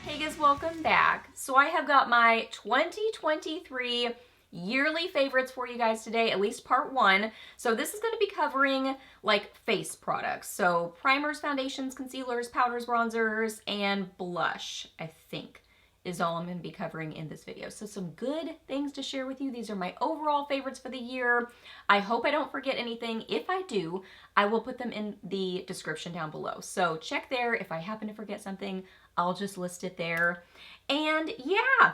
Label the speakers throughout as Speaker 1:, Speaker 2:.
Speaker 1: Hey guys, welcome back. So I have got my 2023 yearly favorites for you guys today, at least part one. So this is going to be covering like face products. So primers, foundations, concealers, powders, bronzers, and blush, I think, is all I'm going to be covering in this video. So some good things to share with you. These are my overall favorites for the year. I hope I don't forget anything. If I do, I will put them in the description down below. So check there. If I happen to forget something, I'll just list it there. And yeah,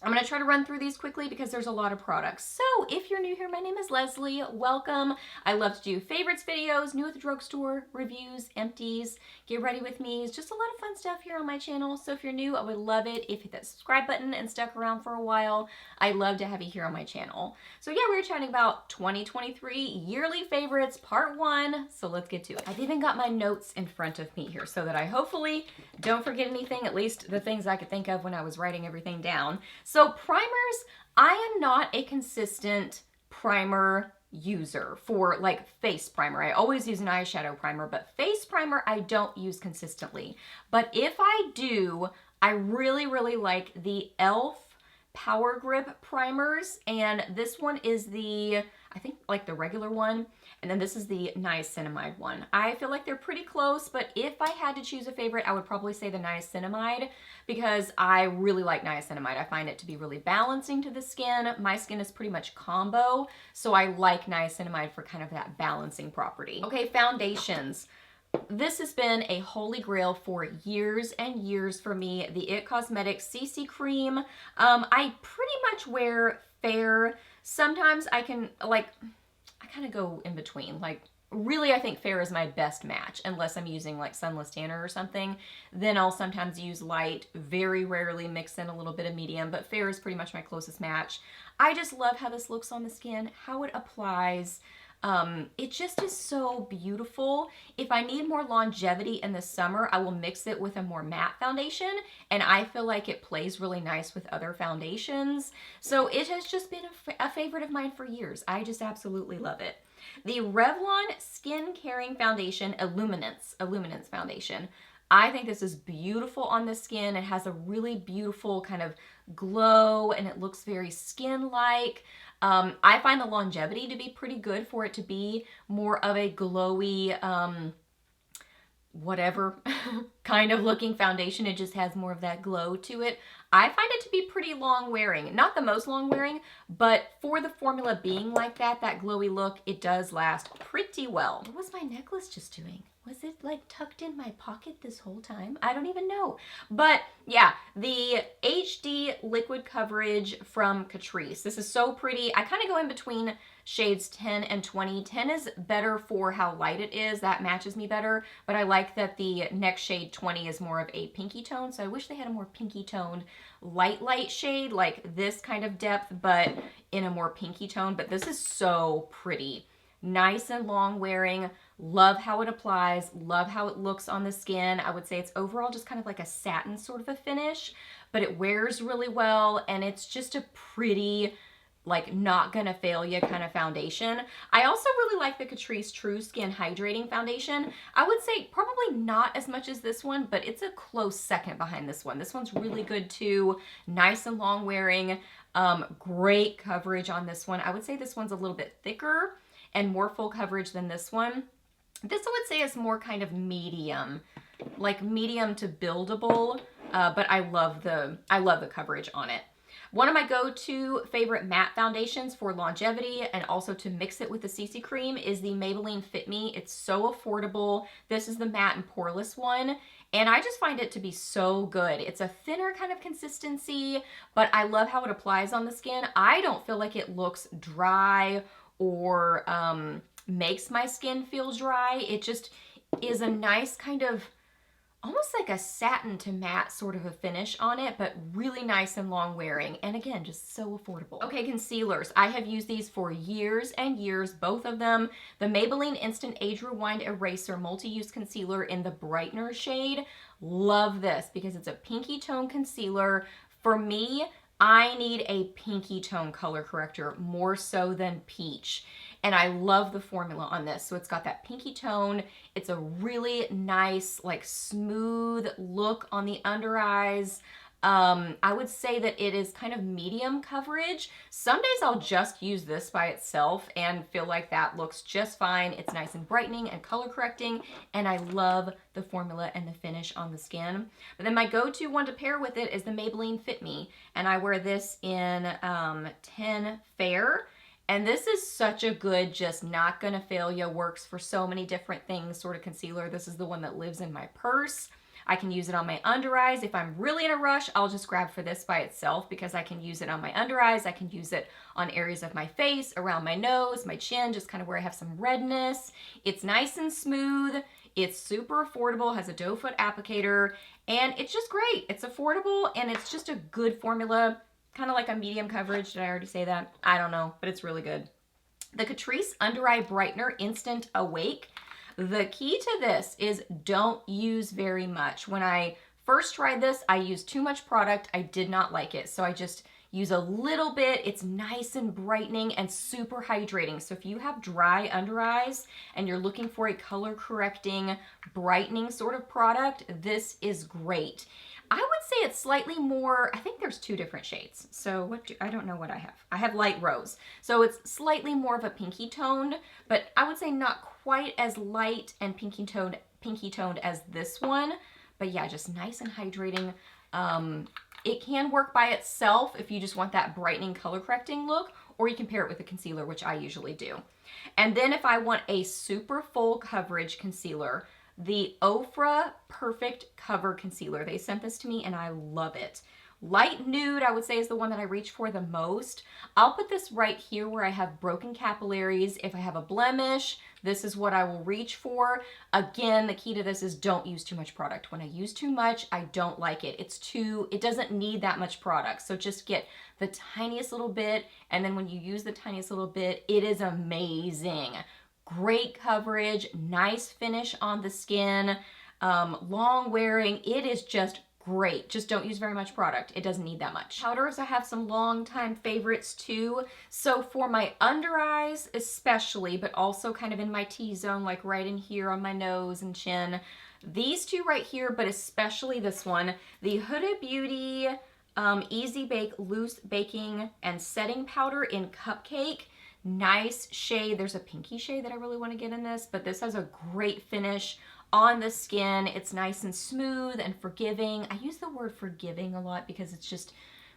Speaker 1: I'm going to try to run through these quickly because there's a lot of products. So if you're new here, my name is Leslie. Welcome. I love to do favorites videos, new at the drugstore, reviews, empties, get ready with me. It's just a lot of fun stuff here on my channel. So if you're new, I would love it if you hit that subscribe button and stuck around for a while. I'd love to have you here on my channel. So yeah, we were chatting about 2023 yearly favorites, part one. So let's get to it. I've even got my notes in front of me here so that I hopefully don't forget anything, at least the things I could think of when I was writing everything down. So primers, I am not a consistent primer user for like face primer. I always use an eyeshadow primer, but face primer I don't use consistently. But if I do, I really like the e.l.f. Power Grip primers, and this one is the, I think like the regular one, and then this is the niacinamide one. I feel like they're pretty close, but if I had to choose a favorite, I would probably say the niacinamide because I really like niacinamide. I find it to be really balancing to the skin. My skin is pretty much combo, so I like niacinamide for kind of that balancing property. Okay, foundations. This has been a holy grail for years and years for me, the IT Cosmetics CC Cream. I pretty much wear fair. Sometimes I can, like, I kind of go in between. Like, really, I think fair is my best match, unless I'm using, like, Sunless Tanner or something. Then I'll sometimes use light, very rarely mix in a little bit of medium, but fair is pretty much my closest match. I just love how this looks on the skin, how it applies. It just is so beautiful. If I need more longevity in the summer, I will mix it with a more matte foundation, and I feel like it plays really nice with other foundations. So it has just been a favorite of mine for years. I just absolutely love it. The Revlon Skin Caring Foundation Illuminance Foundation. I think this is beautiful on the skin. It has a really beautiful kind of glow, and it looks very skin-like. I find the longevity to be pretty good for it to be more of a glowy, whatever kind of looking foundation. It just has more of that glow to it. I find it to be pretty long wearing. Not the most long wearing, but for the formula being like that glowy look, it does last pretty well. What was my necklace just doing? Was it like tucked in my pocket this whole time? I don't even know. But yeah, the HD Liquid Coverage from Catrice. This is so pretty. I kind of go in between shades 10 and 20. 10 is better for how light it is. That matches me better. But I like that the next shade 20 is more of a pinky tone. So I wish they had a more pinky toned light shade like this kind of depth, but in a more pinky tone. But this is so pretty. Nice and long wearing. Love how it applies. Love how it looks on the skin. I would say it's overall just kind of like a satin sort of a finish, but it wears really well, and it's just a pretty, like, not gonna fail you kind of foundation. I also really like the Catrice True Skin Hydrating Foundation. I would say probably not as much as this one, but it's a close second behind this one. This one's really good too. Nice and long wearing. Great coverage on this one. I would say this one's a little bit thicker and more full coverage than this one. This I would say is more kind of medium, like medium to buildable, but I love the coverage on it. One of my go-to favorite matte foundations for longevity and also to mix it with the CC cream is the Maybelline Fit Me. It's so affordable. This is the matte and poreless one, and I just find it to be so good. It's a thinner kind of consistency, but I love how it applies on the skin. I don't feel like it looks dry or makes my skin feel dry. It just is a nice kind of almost like a satin to matte sort of a finish on it, but really nice and long wearing. And again, just so affordable. Okay, concealers. I have used these for years and years, both of them. The Maybelline Instant Age Rewind Eraser Multi-Use Concealer in the Brightener shade. Love this because it's a pinky tone concealer. For me, I need a pinky tone color corrector more so than peach. and I love the formula on this. So it's got that pinky tone. It's a really nice, like smooth look on the under eyes. I would say that it is kind of medium coverage. Some days I'll just use this by itself and feel like that looks just fine. It's nice and brightening and color correcting, and I love the formula and the finish on the skin. But then my go-to one to pair with it is the Maybelline Fit Me, and I wear this in 10 Fair. And this is such a good, just not gonna fail ya, works for so many different things sort of concealer. This is the one that lives in my purse. I can use it on my under eyes. If I'm really in a rush, I'll just grab for this by itself because I can use it on my under eyes. I can use it on areas of my face, around my nose, my chin, just kind of where I have some redness. It's nice and smooth. It's super affordable, has a doe foot applicator, and it's just great. It's affordable, and it's just a good formula, kind of like a medium coverage. Did I already say that? I don't know, but it's really good. The Catrice Under Eye Brightener Instant Awake. The key to this is don't use very much. When I first tried this, I used too much product. I did not like it. So I just use a little bit. It's nice and brightening and super hydrating. So if you have dry under eyes and you're looking for a color correcting, brightening sort of product, this is great. I would say it's slightly more, I think there's 2 different shades. So I don't know what I have. I have light rose. So it's slightly more of a pinky toned, but I would say not quite as light and pinky toned as this one. But yeah, just nice and hydrating. It can work by itself if you just want that brightening color correcting look, or you can pair it with a concealer, which I usually do. And then if I want a super full coverage concealer, the Ofra Perfect Cover Concealer. They sent this to me and I love it. Light nude, I would say, is the one that I reach for the most. I'll put this right here where I have broken capillaries. If I have a blemish, this is what I will reach for. Again, the key to this is don't use too much product. When I use too much, I don't like it. It doesn't need that much product. So just get the tiniest little bit, and then when you use the tiniest little bit, it is amazing. Great coverage, nice finish on the skin, long wearing. It is just great. Just don't use very much product. It doesn't need that much. Powders, I have some long time favorites too. So for my under eyes especially, but also kind of in my T-zone, like right in here on my nose and chin, these 2 right here, but especially this one, the Huda Beauty Easy Bake Loose Baking and Setting Powder in Cupcake. Nice shade. There's a pinky shade that I really want to get in this, but this has a great finish on the skin. It's nice and smooth and forgiving. I use the word forgiving a lot because it's just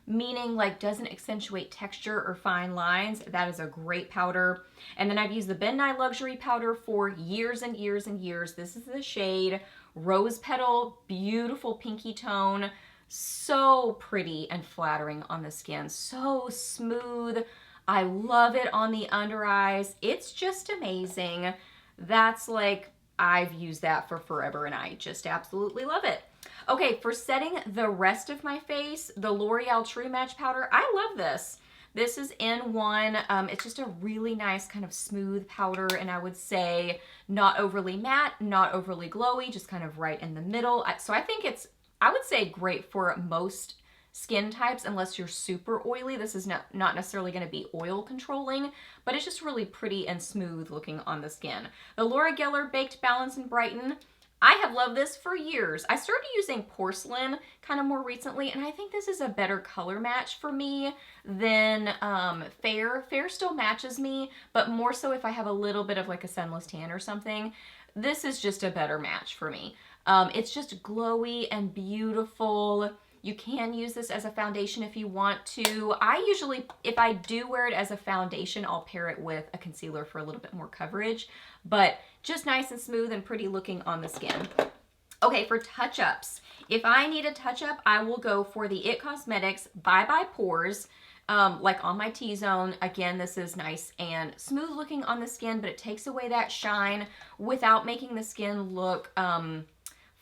Speaker 1: meaning like doesn't accentuate texture or fine lines. That is a great powder. And then I've used the Ben Nye Luxury Powder for years and years and years. This is the shade Rose Petal, beautiful pinky tone. So pretty and flattering on the skin. So smooth. I love it on the under eyes. It's just amazing. That's like, I've used that for forever and I just absolutely love it. Okay, for setting the rest of my face, the L'Oreal True Match Powder, I love this. This is N1. It's just a really nice kind of smooth powder, and I would say not overly matte, not overly glowy, just kind of right in the middle. So I think it's, I would say, great for most skin types unless you're super oily. This is not necessarily going to be oil controlling, but it's just really pretty and smooth looking on the skin. The Laura Geller Baked Balance and Brighten. I have loved this for years. I started using Porcelain kind of more recently, and I think this is a better color match for me than Fair. Fair still matches me, but more so if I have a little bit of like a sunless tan or something. This is just a better match for me. It's just glowy and beautiful. You can use this as a foundation if you want to. I usually, if I do wear it as a foundation, I'll pair it with a concealer for a little bit more coverage, but just nice and smooth and pretty looking on the skin. Okay, for touch-ups. If I need a touch-up, I will go for the IT Cosmetics Bye Bye Pores, like on my T-zone. Again, this is nice and smooth looking on the skin, but it takes away that shine without making the skin look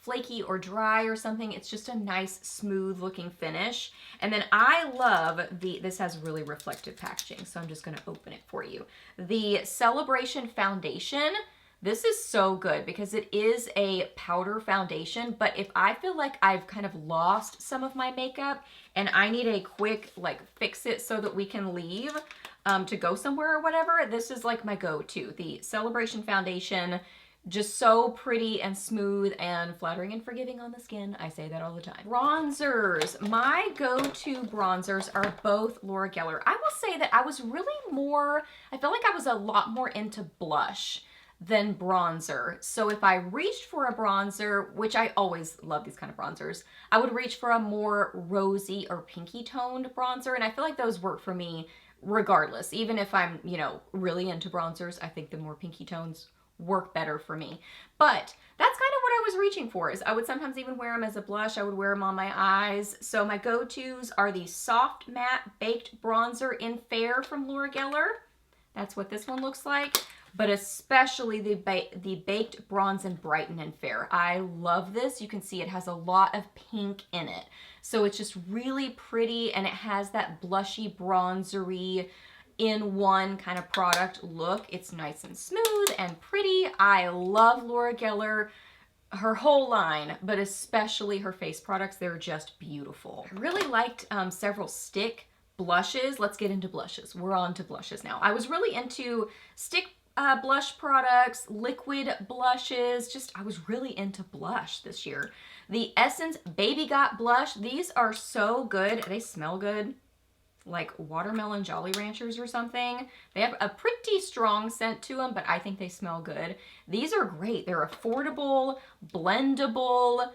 Speaker 1: flaky or dry or something. It's just a nice smooth looking finish. And then I love this has really reflective packaging, so I'm just going to open it for you. The Celebration Foundation. This is so good because it is a powder foundation, but if I feel like I've kind of lost some of my makeup and I need a quick like fix it so that we can leave, to go somewhere or whatever, this is like my go-to. The Celebration Foundation, just so pretty and smooth and flattering and forgiving on the skin. I say that all the time. Bronzers. My go-to bronzers are both Laura Geller. I will say that I was really more, I felt like I was a lot more into blush than bronzer. So if I reached for a bronzer, which I always love these kind of bronzers, I would reach for a more rosy or pinky toned bronzer. And I feel like those work for me regardless. Even if I'm, you know, really into bronzers, I think the more pinky tones work better for me. But that's kind of what I was reaching for. Is I would sometimes even wear them as a blush. I would wear them on my eyes. So my go-tos are the Soft Matte Baked Bronzer in Fair from Laura Geller. That's what this one looks like. But especially the Baked Bronze and Brighten in Fair. I love this. You can see it has a lot of pink in it. So it's just really pretty, and it has that blushy, bronzery, in one kind of product look. It's nice and smooth and pretty. I love Laura Geller, her whole line, but especially her face products. They're just beautiful. I really liked several stick blushes. Let's get into blushes. We're on to blushes now. I was really into stick blush products, liquid blushes. I was really into blush this year. The Essence Baby Got Blush. These are so good. They smell good. Like watermelon Jolly Ranchers or something. They have a pretty strong scent to them, but I think they smell good. These are great. They're affordable, blendable.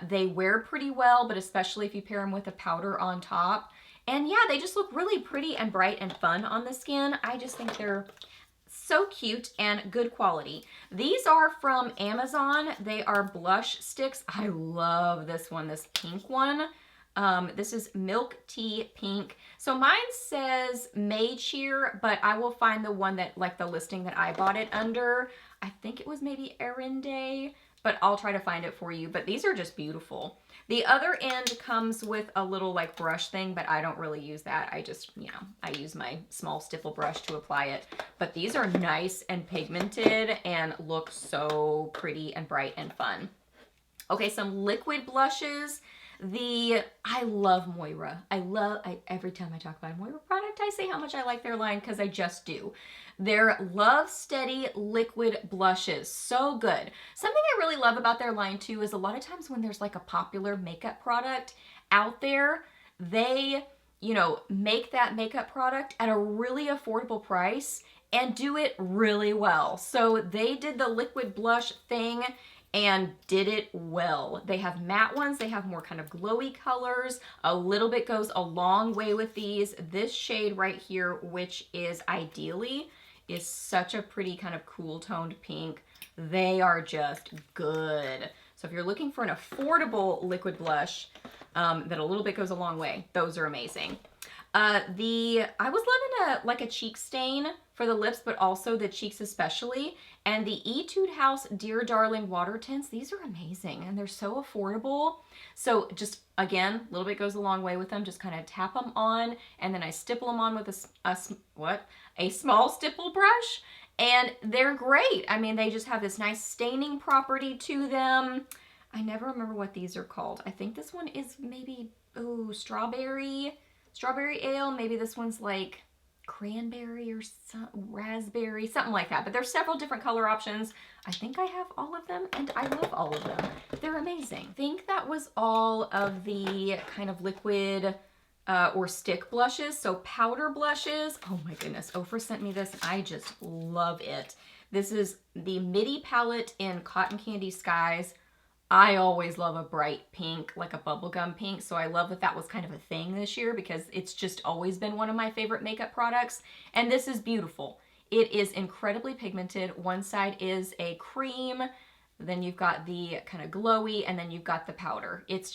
Speaker 1: They wear pretty well, but especially if you pair them with a powder on top. And yeah, they just look really pretty and bright and fun on the skin. I just think they're so cute and good quality. These are from Amazon. They are blush sticks. I love this one, this pink one. This is Milk Tea Pink. So mine says May Cheer, but I will find the one that, like the listing that I bought it under. I think it was maybe Erinde, but I'll try to find it for you. But these are just beautiful. The other end comes with a little like brush thing, but I don't really use that. I just, you know, I use my small stipple brush to apply it. But these are nice and pigmented and look so pretty and bright and fun. Okay, some liquid blushes. I love Moira. Every time I talk about a Moira product, I say how much I like their line because I just do. Their Love Steady liquid blushes, so good. Something I really love about their line too is a lot of times when there's like a popular makeup product out there, they, you know, make that makeup product at a really affordable price and do it really well. So they did the liquid blush thing and did it well. They have matte ones. They have more kind of glowy colors. A little bit goes a long way with these. This shade right here, which is Ideally, is such a pretty kind of cool toned pink. They are just good. So if you're looking for an affordable liquid blush that a little bit goes a long way, those are amazing. I was loving a cheek stain for the lips, but also the cheeks especially. And the Etude House Dear Darling Water Tints, these are amazing and they're so affordable. So just, again, a little bit goes a long way with them. Just kind of tap them on and then I stipple them on with a small stipple brush. And they're great. I mean, they just have this nice staining property to them. I never remember what these are called. I think this one is maybe, strawberry ale. Maybe this one's like cranberry or raspberry, something like that. But there's several different color options. I think I have all of them and I love all of them. They're amazing. I think that was all of the kind of liquid or stick blushes. So powder blushes. Oh my goodness. Oprah sent me this. I just love it. This is the Midi palette in Cotton Candy Skies. I always love a bright pink, like a bubblegum pink, so I love that was kind of a thing this year because it's just always been one of my favorite makeup products. And this is beautiful. It is incredibly pigmented. One side is a cream, then you've got the kind of glowy, and then you've got the powder. It's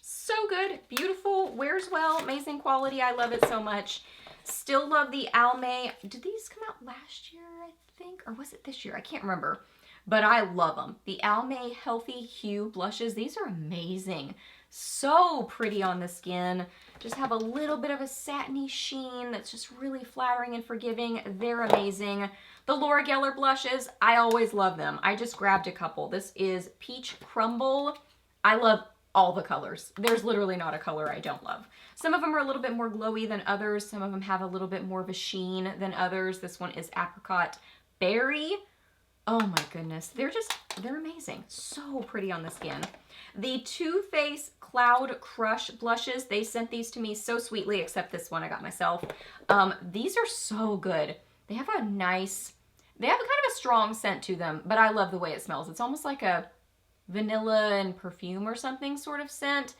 Speaker 1: so good, beautiful, wears well, amazing quality. I love it so much. Still love the Almay. Did these come out last year, I think? Or was it this year? I can't remember. But I love them. The Almay Healthy Hue blushes, these are amazing. So pretty on the skin. Just have a little bit of a satiny sheen that's just really flattering and forgiving. They're amazing. The Laura Geller blushes, I always love them. I just grabbed a couple. This is Peach Crumble. I love all the colors. There's literally not a color I don't love. Some of them are a little bit more glowy than others. Some of them have a little bit more of a sheen than others. This one is apricot berry. Oh my goodness. They're amazing. So pretty on the skin. The Too Faced Cloud Crush blushes, they sent these to me so sweetly, except this one I got myself. These are so good. They have a kind of a strong scent to them, but I love the way it smells. It's almost like a vanilla and perfume or something sort of scent.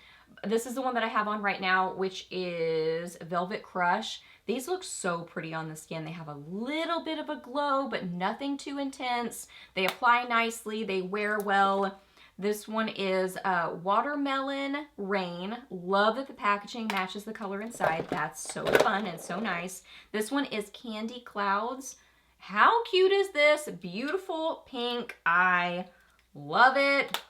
Speaker 1: This is the one that I have on right now, which is Velvet Crush. These look so pretty on the skin. They have a little bit of a glow, but nothing too intense. They apply nicely. They wear well. This one is Watermelon Rain. Love that the packaging matches the color inside. That's so fun and so nice. This one is Candy Clouds. How cute is this? Beautiful pink. I love it.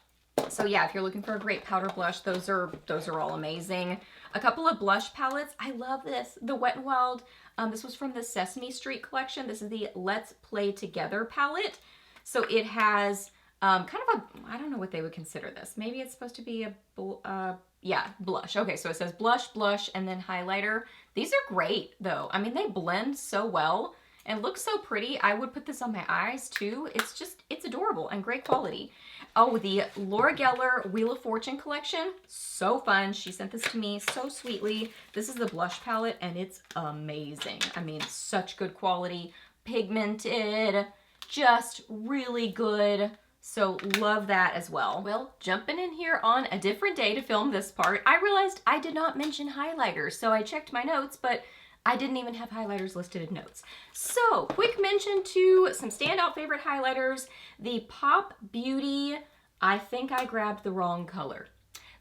Speaker 1: So yeah, if you're looking for a great powder blush, those are all amazing. A couple of blush palettes. I love this. The Wet n Wild. This was from the Sesame Street collection. This is the Let's Play Together palette. So it has kind of a, I don't know what they would consider this. Maybe it's supposed to be a, yeah, blush. Okay, so it says blush, blush, and then highlighter. These are great though. I mean, they blend so well and look so pretty. I would put this on my eyes too. It's adorable and great quality. Oh, the Laura Geller Wheel of Fortune collection. So fun. She sent this to me so sweetly. This is the blush palette and it's amazing. I mean, such good quality, pigmented, just really good. So love that as well. Well, jumping in here on a different day to film this part, I realized I did not mention highlighters. So I checked my notes, but I didn't even have highlighters listed in notes. So quick mention to some standout favorite highlighters. The Pop Beauty, I think I grabbed the wrong color.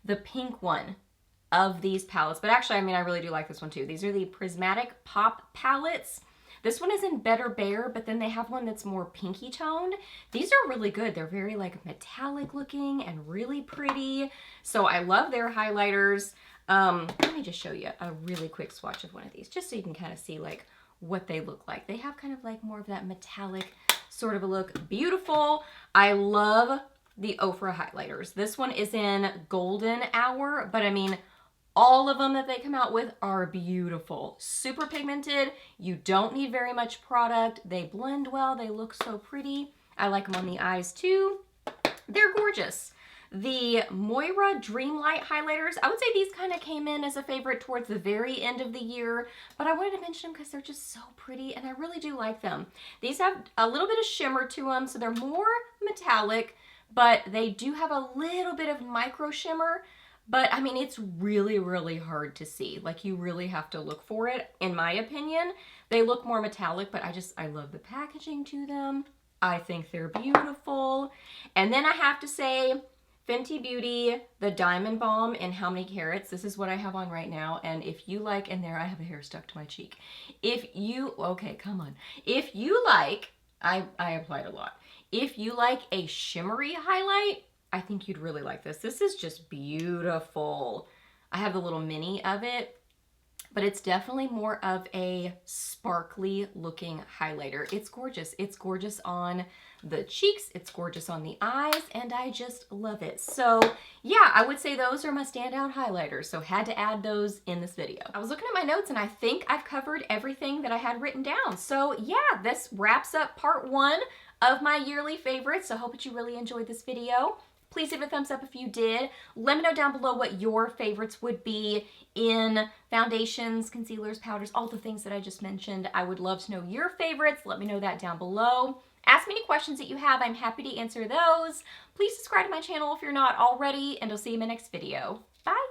Speaker 1: The pink one of these palettes, but actually, I mean, I really do like this one too. These are the Prismatic Pop palettes. This one is in Better Bare, but then they have one that's more pinky toned. These are really good. They're very like metallic looking and really pretty. So I love their highlighters. Let me just show you a really quick swatch of one of these, just so you can kind of see like what they look like. They have kind of like more of that metallic sort of a look. Beautiful. I love the Ofra highlighters. This one is in Golden Hour, but I mean, all of them that they come out with are beautiful. Super pigmented. You don't need very much product. They blend well. They look so pretty. I like them on the eyes too. They're gorgeous. The Moira Dreamlight highlighters, I would say these kind of came in as a favorite towards the very end of the year, but I wanted to mention them because they're just so pretty and I really do like them. These have a little bit of shimmer to them, so they're more metallic, but they do have a little bit of micro shimmer. But I mean, it's really, really hard to see. Like you really have to look for it, in my opinion. They look more metallic, but I love the packaging to them. I think they're beautiful. And then I have to say, Fenty Beauty, the Diamond Balm in How Many Carats. This is what I have on right now. And if you like, and there I have a hair stuck to my cheek. Okay, come on. If you like, I applied a lot. If you like a shimmery highlight, I think you'd really like this. This is just beautiful. I have the little mini of it, but it's definitely more of a sparkly looking highlighter. It's gorgeous. It's gorgeous on the cheeks. It's gorgeous on the eyes, and I just love it. So yeah, I would say those are my standout highlighters. So had to add those in this video. I was looking at my notes and I think I've covered everything that I had written down. So yeah, this wraps up part 1 of my yearly favorites. So I hope that you really enjoyed this video. Please give it a thumbs up if you did. Let me know down below what your favorites would be in foundations, concealers, powders, all the things that I just mentioned. I would love to know your favorites. Let me know that down below. Ask me any questions that you have. I'm happy to answer those. Please subscribe to my channel if you're not already, and I'll see you in my next video. Bye!